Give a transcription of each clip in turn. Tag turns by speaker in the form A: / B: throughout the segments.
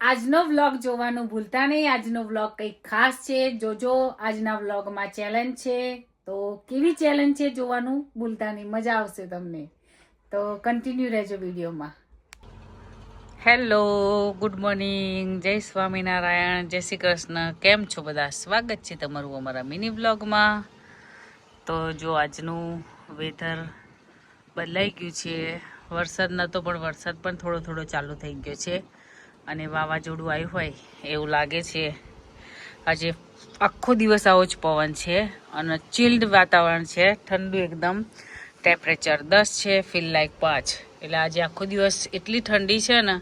A: આજનો વ્લોગ જોવાનું ભૂલતા નહીં. આજનો વ્લોગ કંઈક ખાસ છે, જોજો. આજના વ્લોગમાં ચેલેન્જ છે, તો કેવી ચેલેન્જ છે જોવાનું ભૂલતા નહીં, મજા આવશે તમને. તો કન્ટિન્યુ રહેજો વિડીયોમાં. હેલો, ગુડ મોર્નિંગ, જય સ્વામિનારાયણ, જય શ્રી કૃષ્ણ. કેમ છો બધા? સ્વાગત છે તમારું અમારા મિની વ્લોગમાં. તો જો આજનું વેધર બદલાઈ ગયું છે. વરસાદ નહોતો પણ વરસાદ પણ થોડો થોડો ચાલુ થઈ ગયો છે અને વાવાઝોડું આવ્યું હોય એવું લાગે છે. આજે આખો દિવસ આવો જ પવન છે અને ચિલ્ડ વાતાવરણ છે, ઠંડુ એકદમ. ટેમ્પરેચર 10 છે, ફીલ લાઈક 5. એટલે આજે આખો દિવસ એટલી ઠંડી છે ને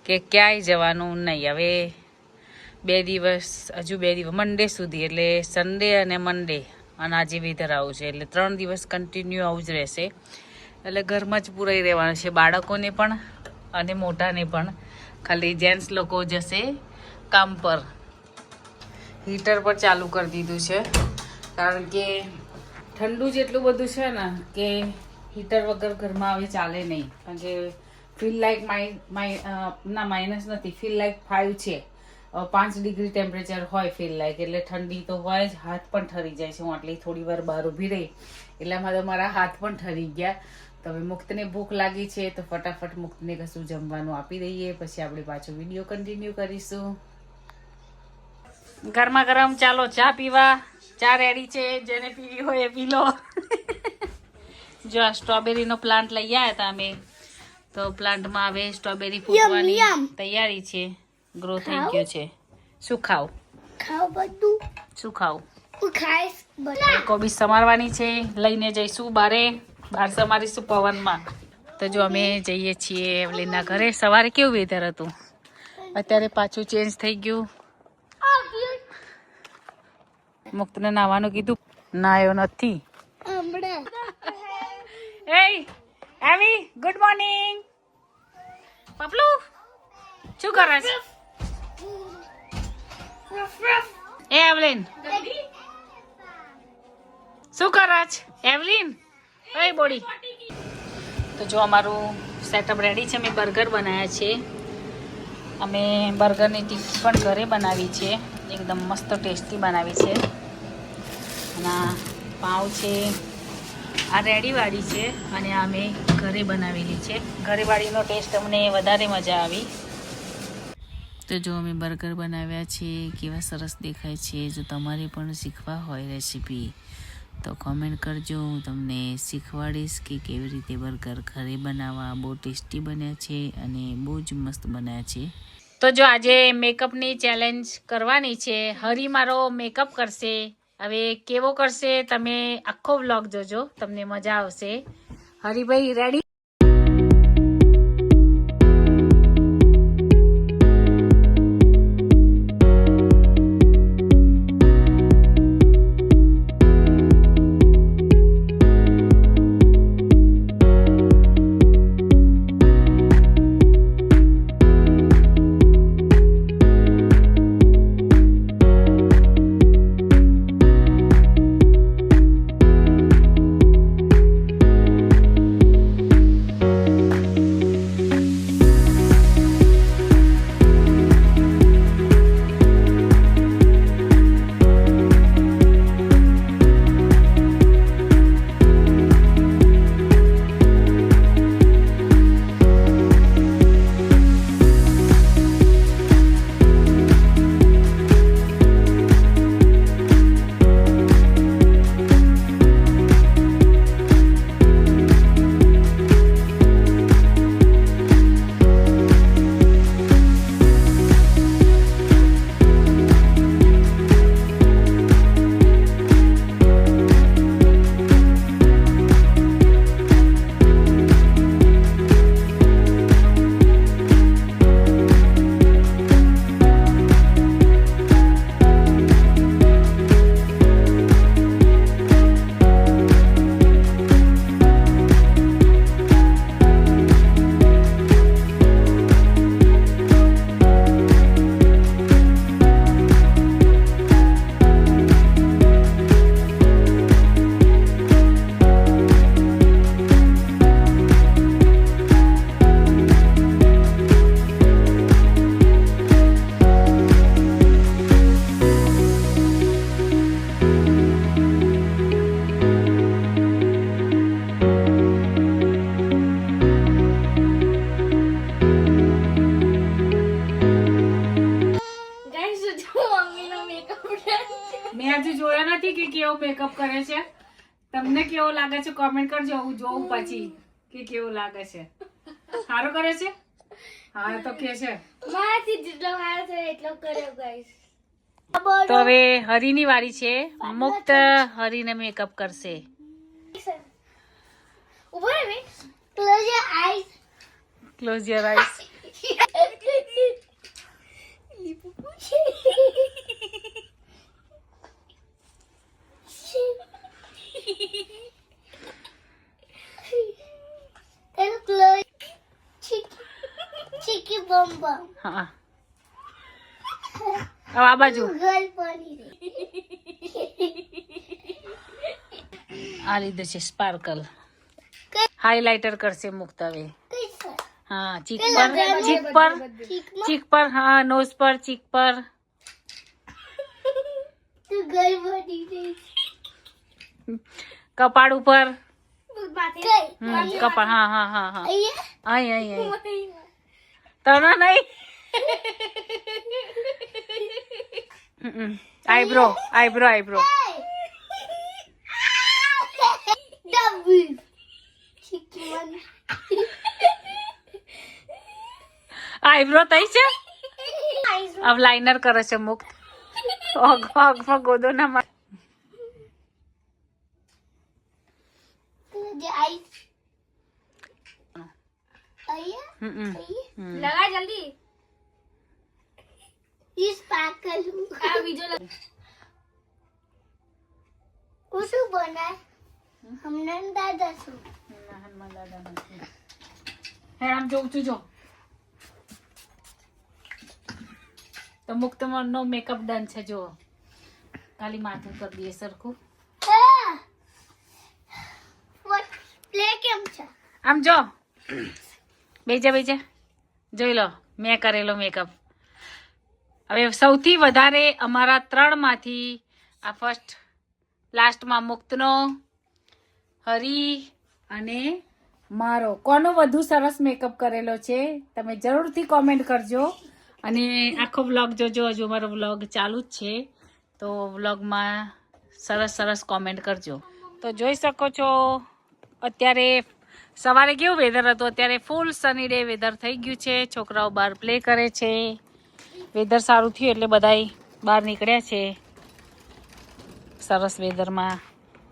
A: કે ક્યાંય જવાનું નહીં. હવે 2 દિવસ, હજુ 2 દિવસ, મંડે સુધી, એટલે સન્ડે અને મંડે અને આજે વેધર આવું છે, એટલે 3 દિવસ કન્ટિન્યુ આવું જ રહેશે. એટલે ઘરમાં જ પૂરાઈ રહેવાનું છે, બાળકોને પણ અને મોટાને પણ. ખાલી જેન્ટ્સ લોકો જશે કામ પર. હીટર પર ચાલુ કરી દીધું છે કારણ કે ઠંડુ જ એટલું બધું છે ને કે હીટર વગર ઘરમાં હવે ચાલે નહીં. કારણ કે ફીલ લાઈક માઇનસ નથી, ફીલ લાઈક 5 છે. 5 ડિગ્રી ટેમ્પરેચર હોય ફીલ લાઈક, એટલે ઠંડી તો હોય જ. હાથ પણ ઠરી જાય છે. હું આટલી થોડી વાર બહાર ઊભી રહી એટલામાં તો મારા હાથ પણ ઠરી ગયા. તો હવે મુક્તને ભૂખ લાગી છે તો ફટાફટ મુક્તને કશું જમવાનું આપી દઈએ, પછી આપણે પાછો વિડીયો કન્ટિન્યુ કરીશું. ગરમા ગરમ ચાલો ચા પીવા. ચા રેડી છે, જેને પીવી હોય એ પી લો. જો આ સ્ટ્રોબેરીનો પ્લાન્ટ લઈ આવ્યા હતા અમે, તો પ્લાન્ટમાં હવે સ્ટ્રોબેરી ફૂટવાની તૈયારી છે, ગ્રો થઈ ગયો છે. શું ખાવ?
B: બધું
A: શું ખાવ?
B: કોબી
A: સમારવાની છે, લઈને જઈશું બારે. બહાર સમારીશું પવનમાં. તો જો અમે જઈએ છીએ એવલીના ઘરે. સવારે કેવું વેધર હતું, અત્યારે પાછું ચેન્જ થઈ ગયું. મુક્તને નાવાનું કીધું, નાયો નથી. એ એવી, ગુડ મોર્નિંગ. પપલુ શું કરે છે? એ એવલીન શું કરે છે? એવલીન, ઓય બોડી. તો જો અમારું સેટઅપ રેડી છે. અમે બર્ગર બનાવ્યા છે. અમે બર્ગરની ટિક્કી પણ ઘરે બનાવી છે, એકદમ મસ્ત ટેસ્ટી બનાવી છે. અને પાઉં છે, આ રેડીવાળી છે અને આ અમે ઘરે બનાવેલી છે. ઘરેવાળીનો ટેસ્ટ અમને વધારે મજા આવી. તો જો અમે બર્ગર બનાવ્યા છે, કેવા સરસ દેખાય છે. જો તમારે પણ શીખવા હોય રેસીપી તો કોમેન્ટ કરજો, હું તમને શીખવાડીશ કે કેવી રીતે બર્ગર ઘરે બનાવવા. બહુ ટેસ્ટી બન્યા છે અને બહુ જ મસ્ત બન્યા છે. તો જો આજે મેકઅપની ચેલેન્જ કરવાની છે. હરી મારો મેકઅપ કરશે. હવે કેવો કરશે તમે આખો વ્લોગ જોજો, તમને મજા આવશે. હરીભાઈ રેડી? હજુ જોયો નથી કે કેવો મેકઅપ કરે છે. તમને કેવો લાગે છે કોમેન્ટ કરજો, હું જોઉં પછી કે કેવો લાગે છે. સારું કરે છે? હા તો કે છે.
B: મારાથી જેટલો સારો થયો એટલો કર્યો ગાઈસ.
A: તો હવે હરીની વારી છે. મુક્ત હરીને મેકઅપ કરશે.
B: ઉભો રહે મે. Close your eyes.
A: Close your eyes.
B: Then close. Chicky bum bum.
A: હા હવે આ બાજુ
B: Girl body.
A: આ લીધું છે સ્પાર્કલ. હાઈલાઇટર કરશે મુક્ત હવે. હા ચીક પર ચીક પર હા નોઝ પર ચીક પર.
B: તું girl body દે.
A: કપાળ ઉપર.
B: કઈ?
A: કપાળ હા હા હા હા
B: અહીંયા?
A: અહીં તને નહીં. Eyebrow eyebrow eyebrow.
B: Double. Chicky one.
A: Eyebrow થઈ છે. अब लाइनर करे છે મુક્ત. ઓગમાં ગોદો ના માર.
B: लगा जल्दी. ये स्पार्कल आ वीडियो लगा. उसे बना हमने दादा सु.
A: હે આમ જોઉં છું જો. તો મુક્ત નો મેકઅપ ડન છે જો. ખાલી માથું કરી દઈએ સરખું.
B: What play કેમ છે?
A: આમ જો બેજા બેજા જોઈ લો મેં કરેલો મેકઅપ. હવે સૌથી વધારે અમારા 3 માંથી આ ફર્સ્ટ લાસ્ટમાં મુક્તનો, હરી અને મારો કોનો વધુ સરસ મેકઅપ કરેલો છે તમે જરૂરથી કોમેન્ટ કરજો. અને આખો વ્લોગ જોજો. હજુ અમારો વ્લોગ ચાલુ જ છે તો વ્લોગમાં સરસ સરસ કોમેન્ટ કરજો. તો જોઈ શકો છો અત્યારે સવારે કેવું વેધર હતું, અત્યારે ફૂલ સની ડે વેધર થઈ ગયું છે. છોકરાઓ બહાર પ્લે કરે છે. વેધર સારું થયું એટલે બધાય બહાર નીકળ્યા છે સરસ વેધરમાં.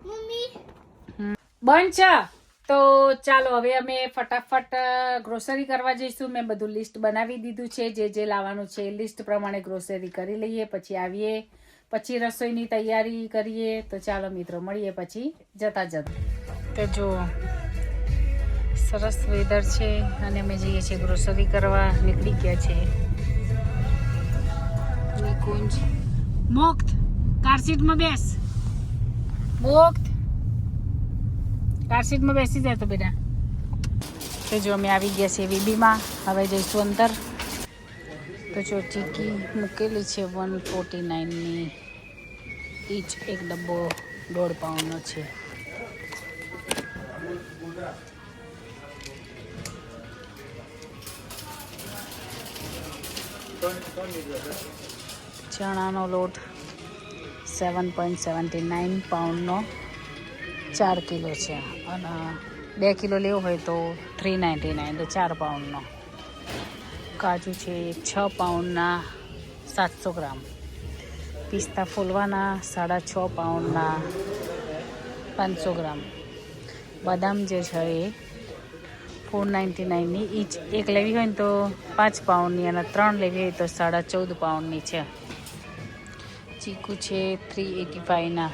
B: મમ્મી
A: બંધ છે તો ચાલો હવે અમે ફટાફટ ગ્રોસરી કરવા જઈશું. મેં બધું લિસ્ટ બનાવી દીધું છે. જે લાવવાનું છે લિસ્ટ પ્રમાણે ગ્રોસરી કરી લઈએ, પછી આવીએ, પછી રસોઈની તૈયારી કરીએ. તો ચાલો મિત્રો મળીએ પછી જતા જતા. તો જો સરસ વેધર છે અને અમે જઈએ છીએ ગ્રોસરી કરવા. નીકળી ગયા છે નિકુંજ. મુક્ત કાર સીટમાં બેસ. મુક્ત કાર સીટમાં બેસી જાય તો બેટા. તો જો અમે આવી ગયા છીએ વીબીમાં. હવે જઈશું અંદર. તો જો ચીકી મૂકેલી છે 149ની ઈચ. એક ડબ્બો 1.5 પાઉન્ડનો છે. ચણાનો લોટ 7.79 પાઉન્ડનો 4 કિલો છે. અને 2 કિલો લેવો હોય તો 3.99 તો 4 પાઉન્ડનો. કાજુ છે 6 પાઉન્ડના 700 ગ્રામ. પિસ્તા ફૂલવાના 6.5 પાઉન્ડના 500 ગ્રામ. બદામ જે છે એ 4.99ની ઈચ. એક લેવી હોય ને તો 5 પાઉન્ડની અને 3 લેવી હોય તો 14.5 પાઉન્ડની છે. ચીકુ છે 385ના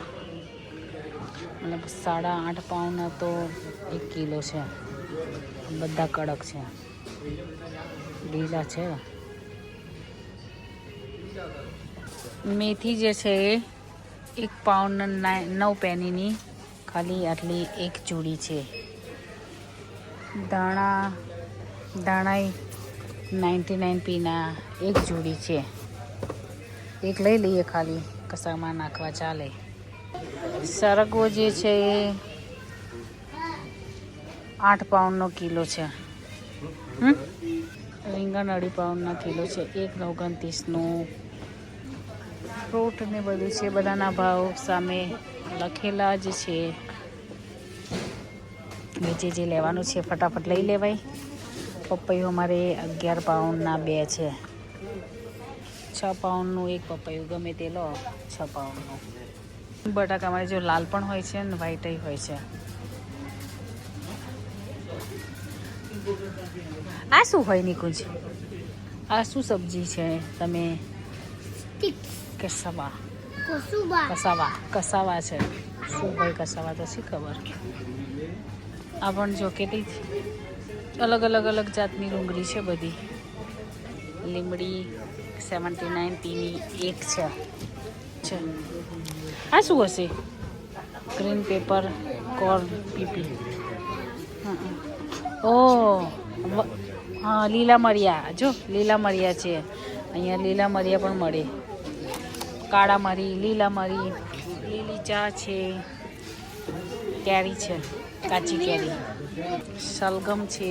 A: અને 8.5 પાઉન્ડના તો 1 કિલો છે. બધા કડક છે, લીલા છે. મેથી જે છે એ 1 પાઉન્ડ 9 પેનીની ખાલી આટલી 1 જોડી છે. દાણા 99pના 1 જોડી છે. એક લઈ લઈએ ખાલી કસામાં નાખવા ચાલે. સરગવો જે છે એ 8 પાઉન્ડનો કિલો છે. રીંગણ 2.5 પાઉન્ડના કિલો છે. 1.29નું ફ્રૂટ ને બધું છે, બધાના ભાવ સામે લખેલા જ છે. જે લેવાનું છે ફટાફટ લઈ લેવાય. પપૈયું અમારે 11 પાઉન્ડના 2 છે. 6 પાઉન્ડનું એક પપૈયું ગમે તે લો, 6 પાઉન્ડનું. બટાકા અમારે જો લાલ પણ હોય છે ને વ્હાઈટ હોય છે. આ શું હોય નિકુંજ? આ શું સબ્જી છે? તમે કસાવા છે. શું હોય કસાવા તો શી ખબર. આ પણ જો કેટલી અલગ જાતની ડુંગળી છે બધી. લીમડી 79p ની એક છે. આ શું હશે? ગ્રીન પેપર કોર્ન પીપી. ઓહ હા, લીલા મરિયા. જો લીલા મરિયા છે અહીંયા. લીલા મરિયા પણ મળે. કાળા મરી, લીલા મરી, લીલી ચા છે. કેરી છે, કાચી કેરી. સલગમ છે.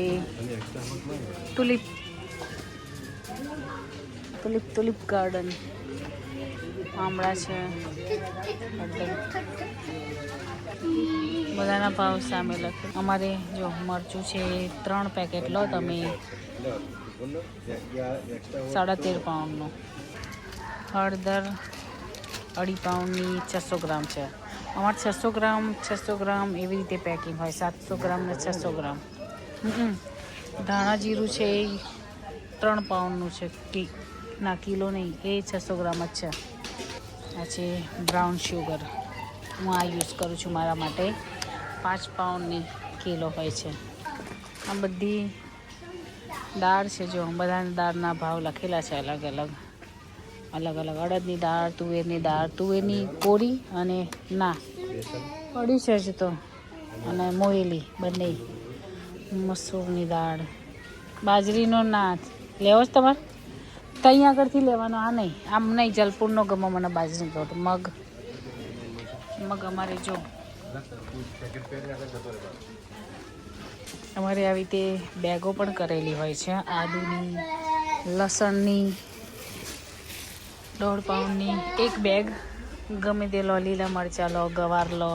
A: Tulip garden. આમળા છે. બધાના ભાવ સામે લખે. અમારે જો મરચું છે 3 પેકેટ લો તમે 13.5 પાઉન્ડનું. હળદર 2.5 પાઉન્ડની 600 ગ્રામ છે. અમારે 600 ગ્રામ એવી રીતે પેકિંગ હોય. 700 ગ્રામ ને 600 ગ્રામ. ધાણા જીરું છે એ 3 પાઉન્ડનું છે. કિલો નહીં, એ 600 ગ્રામ જ છે. આ છે બ્રાઉન શુગર. હું આ યુઝ કરું છું મારા માટે. 5 પાઉન્ડની કિલો હોય છે. આ બધી દાળ છે. જો બધાની દાળના ભાવ લખેલા છે અલગ અલગ. અડદની દાળ, તુવેરની કોરી અને ના પડી છે જ તો, અને મોયેલી બંને. મસૂરની દાળ, બાજરીનો નાથ લેવો જ તમારે તો અહીંયા આગળથી લેવાનો. આ નહીં, આમ નહીં. જલપુરનો ગમો મને બાજરીનો લોટ. મગ અમારે જો અમારે આવી રીતે બેગો પણ કરેલી હોય છે. આદુની, લસણની 1.5 પાઉન્ડની એક બેગ. ગમે તે લો. લીલા મરચાં લો, ગવાર લો,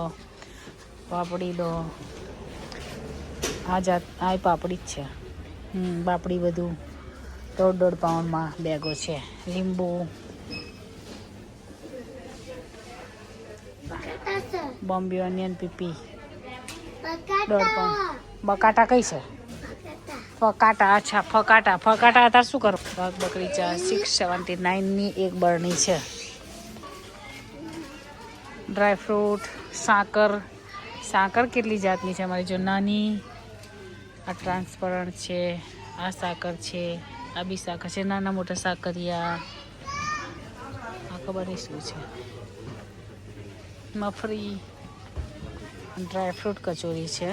A: પાપડી લો. આ પાપડી જ છે. પાપડી બધું 1.5 પાઉન્ડમાં બેગો છે. લીંબુ, બોમ્બે ઓનિયન પીપી 1.5 પાઉન્ડ. બકાટા કઈ છે? ફકાટા. અચ્છા, ફકાટા અત્યારે શું કરો? બકરી ચા 6.79ની એક બરણી છે. ડ્રાયફ્રૂટ, સાકર કેટલી જાતની છે અમારી જો. નાની, આ ટ્રાન્સપરન્ટ છે. આ સાકર છે. આ બી સાકર છે. નાના મોટા સાકરિયા. આ ખબર નહીં શું છે. મફરી, ડ્રાયફ્રૂટ કચોરી છે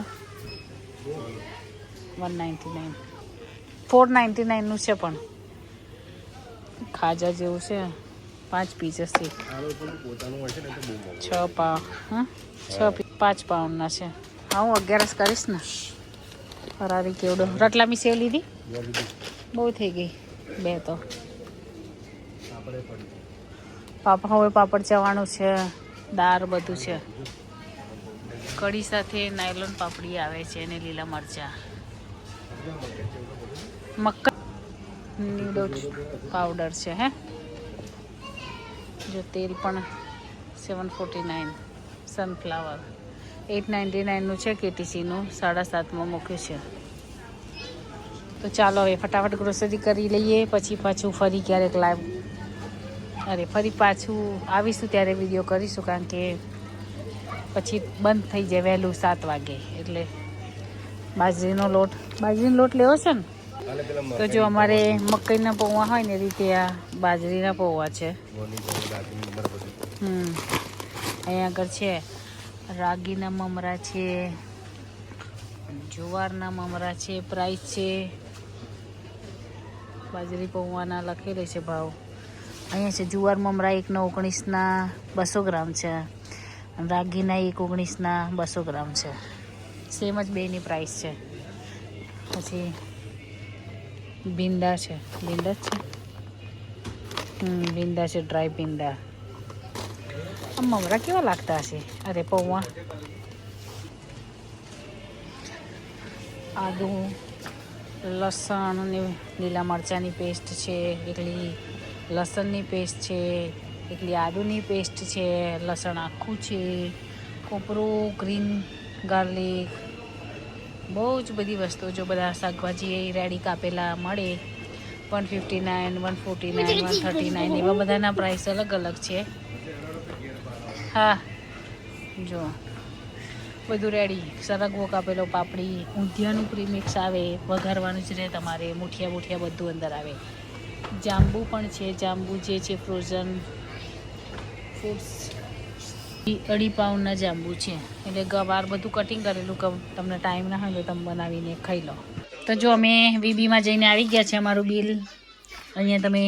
A: 199. 499નું છે પણ ખાજા જેવું છે. 5 પીસ હશે. 5 પાઉન્ડના છે. હા, હું 11 કરીશ ને. ફરારી કેવડો. રટલામી સેવ લીધી? બહુ થઈ ગઈ 2 તો. પાપડ ચવાણું છે. દાળ બધું છે. કઢી સાથે નાયલોન પાપડી આવે છે અને લીલા મરચાં. નીડો પાવડર છે. જો તેલ પણ 749. સનફ્લાવર 899નું છે. કેટીસીનું 7.5માં મૂક્યું છે. તો ચાલો હવે ફટાફટ ગ્રોસરી કરી લઈએ. પછી પાછું ફરી ક્યારેક ફરી પાછું આવીશું ત્યારે વિડીયો કરીશું. કારણ કે પછી બંધ થઈ જાય વહેલું 7 વાગે. એટલે બાજરીનો લોટ લેવો છે ને. તો જો અમારે મકાઈના પૌવા હોય ને રીતે આ બાજરીના પૌવા છે. અહીંયા આગળ છે રાગીના મમરા છે, જુવારના મમરા છે. પ્રાઇસ છે બાજરી પૌવાના લખેલી છે ભાવ. અહીંયા છે જુવાર મમરા 1.19ના 200 ગ્રામ છે. રાગીના 1.19ના 200 ગ્રામ છે. સેમ જ બેની પ્રાઇસ છે. પછી ભીંડા છે. ભીંડા છે ડ્રાય ભીંડા આ મમરા કેવા લાગતા હશે? અરે પૌવા, આદુ, લસણ અને લીલા મરચાંની પેસ્ટ છે, એકલી લસણની પેસ્ટ છે, એકલી આદુની પેસ્ટ છે, લસણ આખું છે, કોપરું, ગ્રીન ગાર્લિક, બહુ જ બધી વસ્તુઓ. જો બધા શાકભાજી રેડી કાપેલા મળે. 159, 149, 139 એવા બધાના પ્રાઇસ અલગ અલગ છે. હા જો બધું રેડી. સરગવો કાપેલો, પાપડી, ઊંધિયાનું પ્રીમિક્સ આવે, વઘારવાનું જ રહે તમારે. મુઠિયા મુઠિયા બધું અંદર આવે. જાંબુ પણ છે, જાંબુ જે છે ફ્રોઝન ફ્રૂટ્સ. 2.5 પાઉન્ડના જાંબુ છે, એટલે ગવાર બધું કટિંગ કરેલું. તમને ટાઈમ ના હોય તો તમે બનાવીને ખાઈ લો. તો જો અમે વીબીમાં જઈને આવી ગયા છે. અમારું બિલ અહીંયા તમે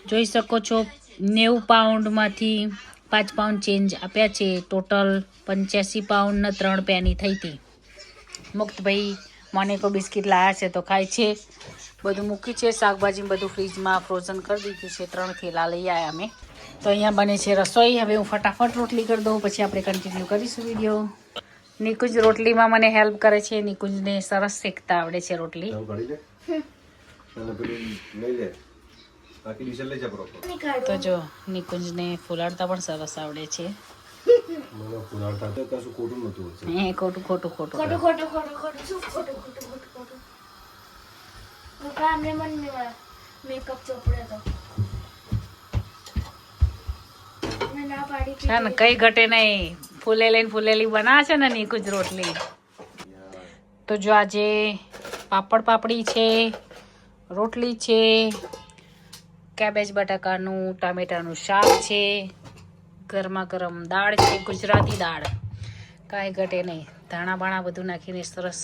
A: જોઈ શકો છો. 90 પાઉન્ડમાંથી 5 પાઉન્ડ ચેન્જ આપ્યા છે. ટોટલ 85 પાઉન્ડના 3 પેની થઈ હતી. મુક્તભાઈ મોનેકો બિસ્કિટ લાવ્યા છે તો ખાય છે. બધું મૂકી છે, શાકભાજી બધું ફ્રીજમાં ફ્રોઝન કરી દીધું છે. 3 થેલા લઈ આવ્યા અમે. તો અહીંયા બને છે રસોઈ. હવે હું ફટાફટ રોટલી કરી દઉં, પછી આપણે કન્ટિન્યુ કરીશું વિડીયો. નિકુંજ રોટલીમાં મને હેલ્પ કરે છે. નિકુંજને સરસ શેકતા આવડે છે રોટલી. તો જો નિકુંજને ફુલાડતા પણ સરસ આવડે છે. ખોટું ખોટું ખોટું
B: મેકઅપ ચોપડે તો
A: છે ને કઈ ઘટે નહીં. ફૂલેલી બનાવે છે ને નિકુંજ રોટલી. તો જો આજે પાપડ પાપડી છે, રોટલી છે, કેબેજ બટાકાનું ટામેટાનું શાક છે, ગરમા ગરમ દાળ છે, ગુજરાતી દાળ, કાંઈ ઘટે નહીં. ધાણા બાણા બધું નાખીને સરસ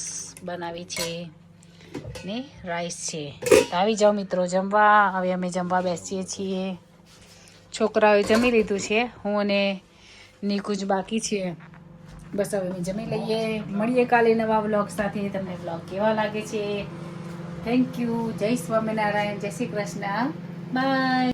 A: બનાવી છે ને રાઈસ છે. તો આવી જાઓ મિત્રો જમવા. હવે અમે જમવા બેસીએ છીએ. છોકરાઓએ જમી લીધું છે, હું અને નિકુંજ બાકી છે. બસ હવે અમે જમી લઈએ. મળીએ કાલે નવા વ્લોગ સાથે. તમને વ્લોગ કેવા લાગે છે? Thank you. જય સ્વામિનારાયણ, જય શ્રી કૃષ્ણ, બાય.